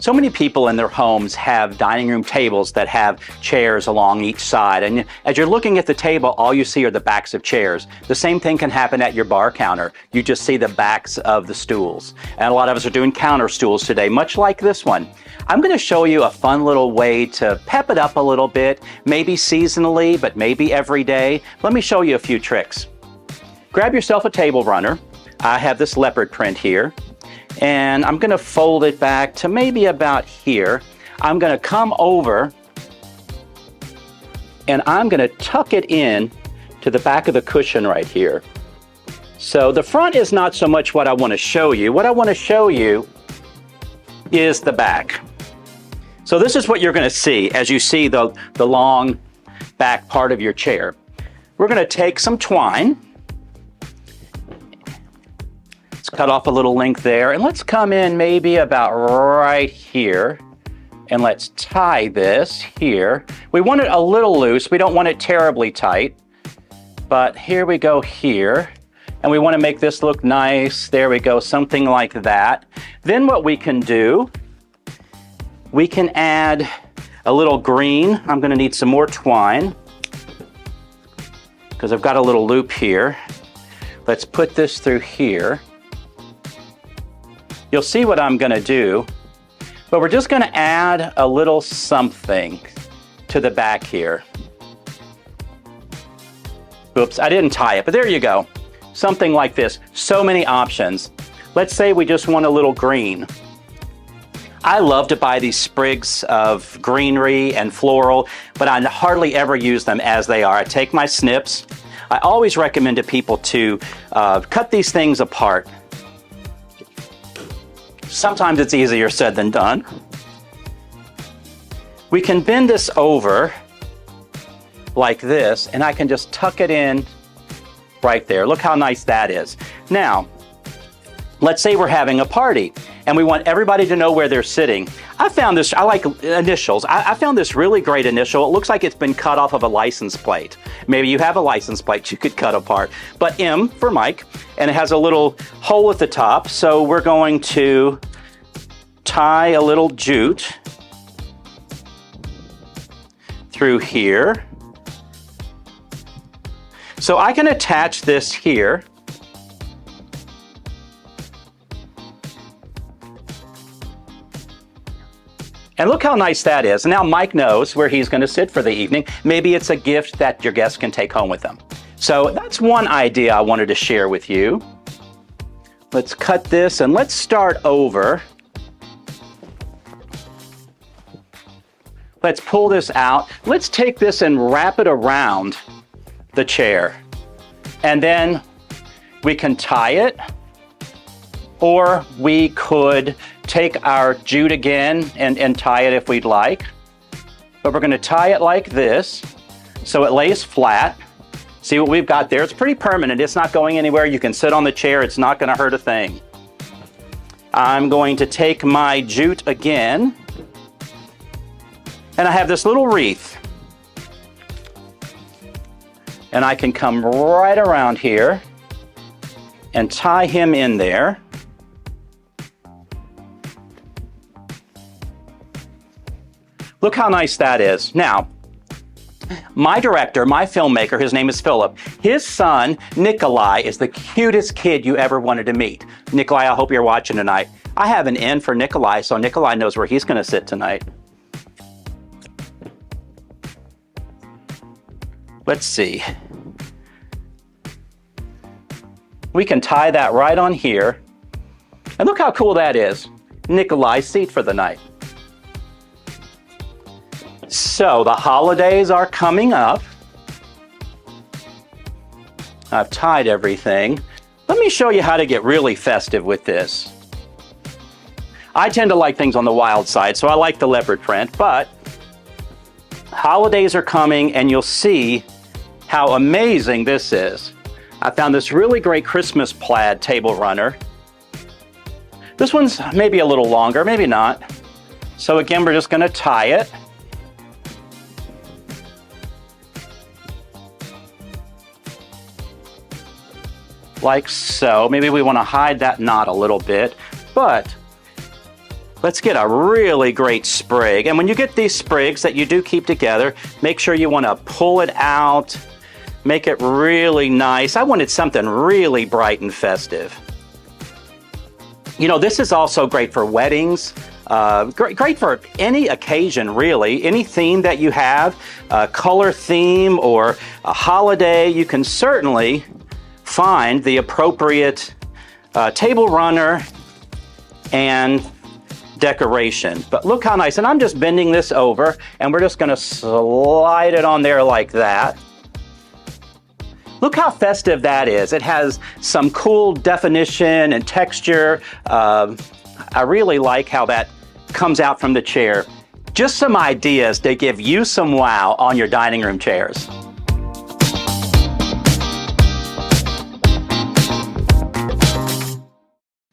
So many people in their homes have dining room tables that have chairs along each side. And as you're looking at the table, all you see are the backs of chairs. The same thing can happen at your bar counter. You just see the backs of the stools. And a lot of us are doing counter stools today, much like this one. I'm going to show you a fun little way to pep it up a little bit, maybe seasonally, but maybe every day. Let me show you a few tricks. Grab yourself a table runner. I have this leopard print here, and I'm going to fold it back to maybe about here. I'm going to come over and I'm going to tuck it in to the back of the cushion right here. So the front is not so much what I want to show you. What I want to show you is the back. So this is what you're going to see as you see the long back part of your chair. We're going to take some twine. Let's cut off a little length there, and let's come in maybe about right here, and let's tie this here. We want it a little loose. We don't want it terribly tight, but here we go here. And we want to make this look nice. There we go, something like that. Then what we can do, we can add a little green. I'm going to need some more twine because I've got a little loop here. Let's put this through here. You'll see what I'm going to do, but we're just going to add a little something to the back here. Oops, I didn't tie it, but there you go. Something like this. So many options. Let's say we just want a little green. I love to buy these sprigs of greenery and floral, but I hardly ever use them as they are. I take my snips. I always recommend to people to cut these things apart. Sometimes it's easier said than done. We can bend this over like this, and I can just tuck it in right there. Look how nice that is. Now, let's say we're having a party and we want everybody to know where they're sitting. I found this, I like initials. I found this really great initial. It looks like it's been cut off of a license plate. Maybe you have a license plate you could cut apart. But M for Mike, and it has a little hole at the top. So we're going to tie a little jute through here. So I can attach this here. And look how nice that is. Now Mike knows where he's going to sit for the evening. Maybe it's a gift that your guests can take home with them. So that's one idea I wanted to share with you. Let's cut this and let's start over. Let's pull this out. Let's take this and wrap it around the chair. And then we can tie it, or we could take our jute again and tie it if we'd like. But we're going to tie it like this so it lays flat. See what we've got there? It's pretty permanent. It's not going anywhere. You can sit on the chair. It's not going to hurt a thing. I'm going to take my jute again, and I have this little wreath. And I can come right around here and tie him in there. Look how nice that is. Now, my director, my filmmaker, his name is Philip. His son, Nikolai, is the cutest kid you ever wanted to meet. Nikolai, I hope you're watching tonight. I have an N for Nikolai, so Nikolai knows where he's going to sit tonight. Let's see. We can tie that right on here. And look how cool that is. Nikolai's seat for the night. So the holidays are coming up. I've tied everything. Let me show you how to get really festive with this. I tend to like things on the wild side, so I like the leopard print, but holidays are coming and you'll see how amazing this is. I found this really great Christmas plaid table runner. This one's maybe a little longer, maybe not. So again, we're just going to tie it. Like so. Maybe we want to hide that knot a little bit, but Let's get a really great sprig. And when you get these sprigs that you do keep together, make sure you want to pull it out, make it really nice. I wanted something really bright and festive. You know, this is also great for weddings, great for any occasion, really. Any theme that you have, a color theme or a holiday, you can certainly find the appropriate table runner and decoration. But look how nice, and I'm just bending this over and we're just gonna slide it on there like that. Look how festive that is. It has some cool definition and texture. I really like how that comes out from the chair. Just some ideas to give you some wow on your dining room chairs.